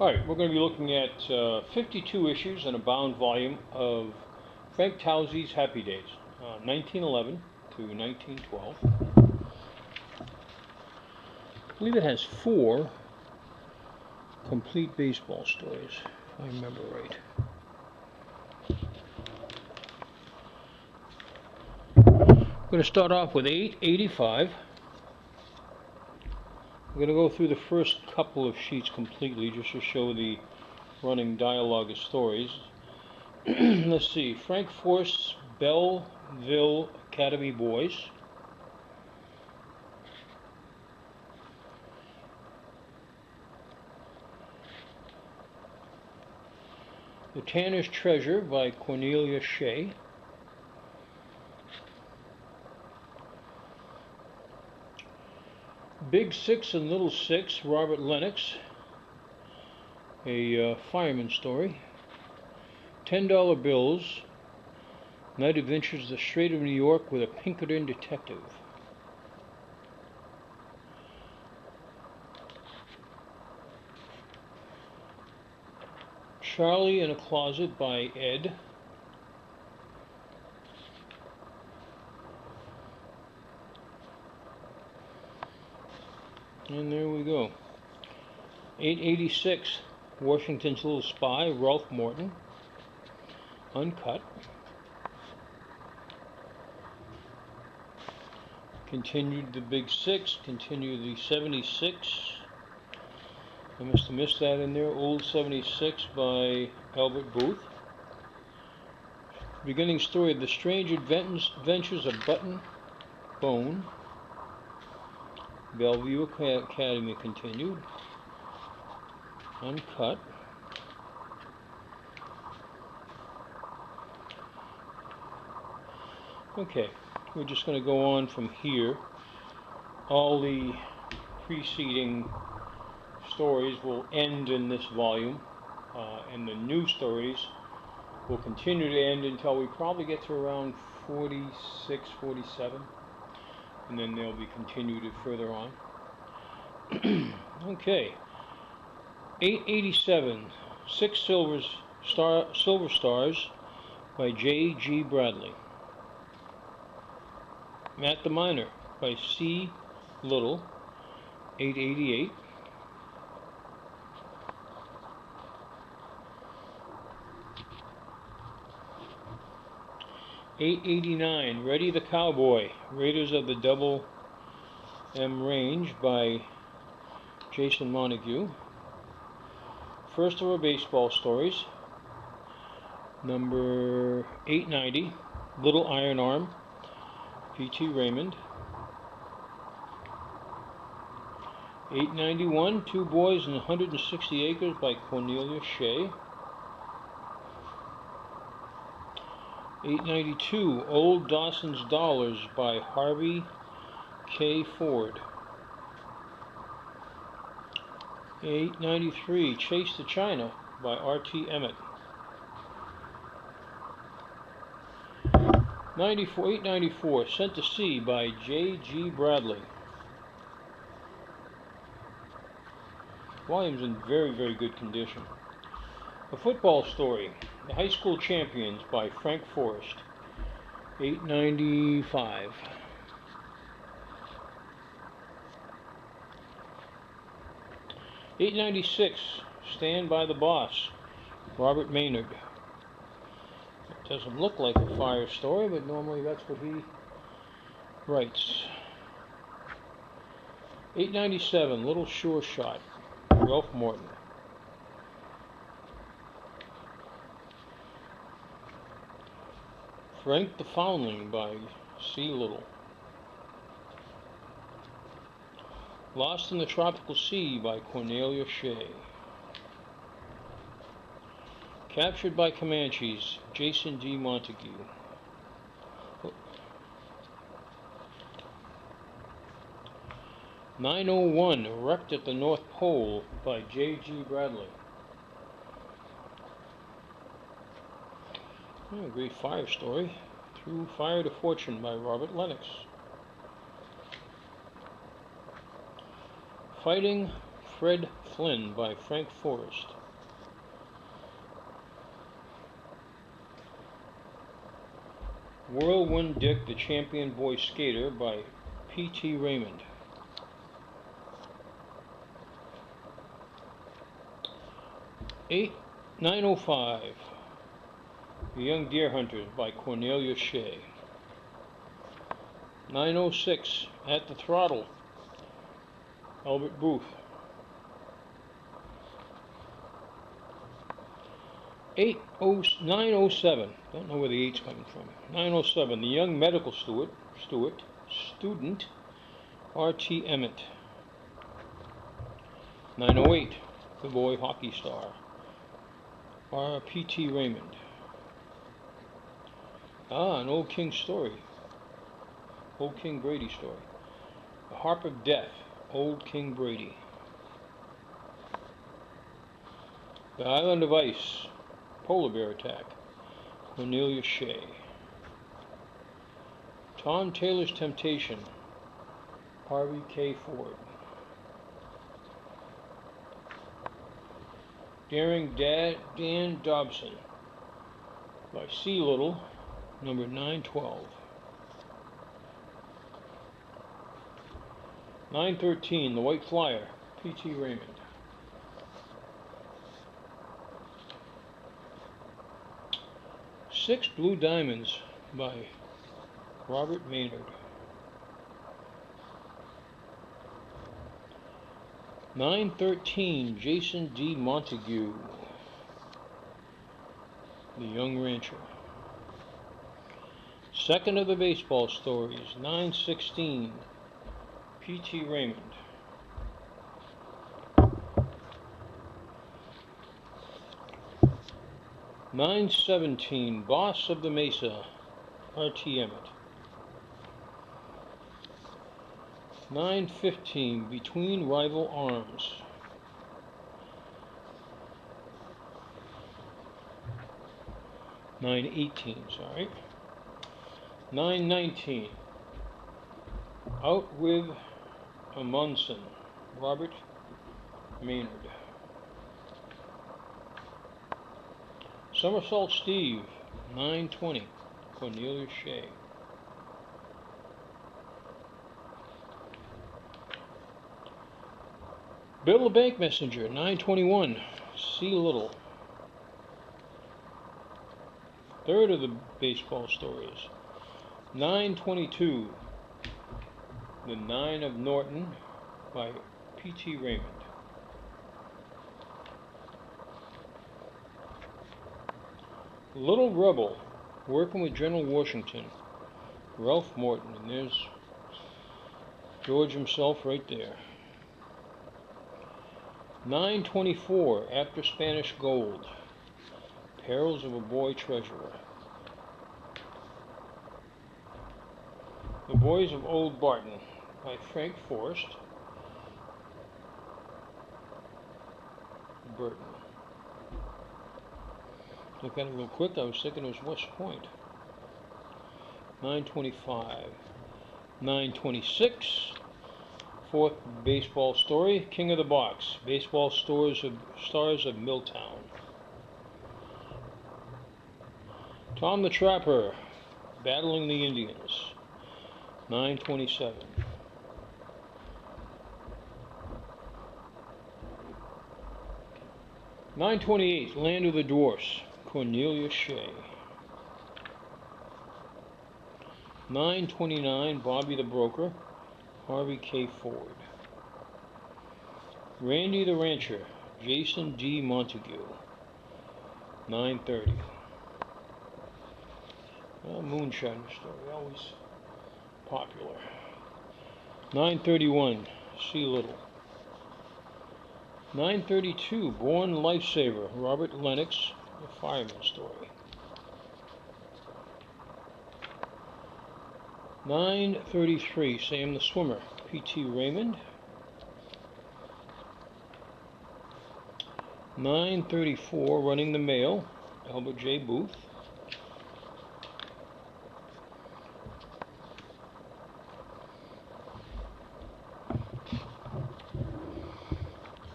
Alright, we're going to be looking at 52 issues in a bound volume of Frank Towsey's Happy Days, 1911 to 1912. I believe it has 4 complete baseball stories, if I remember right. I'm going to start off with 885. I'm going to go through the first couple of sheets completely just to show the running dialogue of stories. Let's see, Frank Force, Belleville Academy Boys. The Tanner's Treasure by Cornelia Shea. Big Six and Little Six, Robert Lennox, a fireman story. $10 Bills, Night Adventures of the Strait of New York with a Pinkerton detective. Charlie in a Closet by Ed. And there we go. 886, Washington's Little Spy, Ralph Morton. Uncut. Continued the Big Six, continued the 76. I must have missed that in there. Old 76 by Albert Booth. Beginning story of the strange adventures of Button Bone. Bellevue Academy continued. Uncut. Okay, we're just going to go on from here. All the preceding stories will end in this volume, and the new stories will continue to end until we probably get to around 46, 47, and then they'll be continued further on. Okay, 887, Six Silver Stars by J.G. Bradley. Matt the Miner by C. Little, 888. $889, Reddy the Cowboy, Raiders of the Double M Range by Jason Montague. First of our baseball stories, number 890, Little Iron Arm, P.T. Raymond. 891, Two Boys and 160 Acres by Cornelia Shea. 892, Old Dawson's Dollars by Harvey K. Ford. 893, Chase to China by R.T. Emmett. 894, Sent to Sea by J.G. Bradley. Volume's in very, very good condition. A Football Story, The High School Champions by Frank Forrest. 895. $896, Stand by the Boss, Robert Maynard. It doesn't look like a fire story, but normally that's what he writes. 897, Little Sure Shot, Ralph Morton. Frank the Foundling by C. Little. Lost in the Tropical Sea by Cornelia Shea. Captured by Comanches, Jason D. Montague. 901, Wrecked at the North Pole by J.G. Bradley. Oh, a great fire story. Through Fire to Fortune by Robert Lennox. Fighting Fred Flynn by Frank Forrest. Whirlwind Dick, the Champion Boy Skater by P.T. Raymond. Eight, 905, The Young Deer Hunters by Cornelia Shea. 906, At the Throttle, Albert Booth. 907, don't know where the 8's coming from. 907, The Young Medical Student, R.T. Emmett. 908, The Boy Hockey Star, R.P.T. Raymond. An Old King story. Old King Brady story. The Harp of Death, Old King Brady. The Island of Ice, Polar Bear Attack, Cornelia Shea. Tom Taylor's Temptation, Harvey K. Ford. Daring Dan Dobson by C. Little, number 912. 913, The White Flyer, P.T. Raymond. 6 Blue Diamonds by Robert Maynard. 913, Jason D. Montague, The Young Rancher. Second of the baseball stories, 916, P.T. Raymond. 917, Boss of the Mesa, R.T. Emmett. 915, Between Rival Arms. 918, sorry. 919, Out with Amundsen, Robert Maynard. Somersault Steve, 920, Cornelia Shea. Bill the Bank Messenger, 921, C. Little. Third of the baseball stories, 922, The Nine of Norton by P.T. Raymond. Little Rebel, Working with General Washington, Ralph Morton, and there's George himself right there. 924, After Spanish Gold, Perils of a Boy Treasurer. The Boys of Old Barton by Frank Forrest. Burton. Look at it real quick, I was thinking it was West Point. 925. 926. Fourth baseball story, King of the Box, Baseball Stars of Milltown. Tom the Trapper, Battling the Indians, 927. $928, Land of the Dwarfs, Cornelia Shea. 929, Bobby the Broker, Harvey K. Ford. Randy the Rancher, Jason D. Montague, 930. Moonshine story, always popular. 931, C. Little. 932, Born Lifesaver, Robert Lennox, the fireman story. 933, Sam the Swimmer, P.T. Raymond. 934, Running the Mail, Albert J. Booth.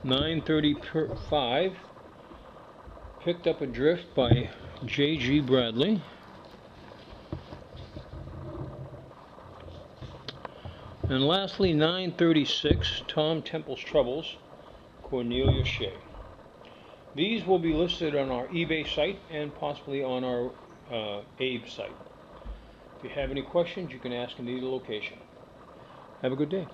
935, 935, Picked Up Adrift by J.G. Bradley. And lastly, 936, Tom Temple's Troubles, Cornelia Shea. These will be listed on our eBay site and possibly on our ABES site. If you have any questions, you can ask in either location. Have a good day.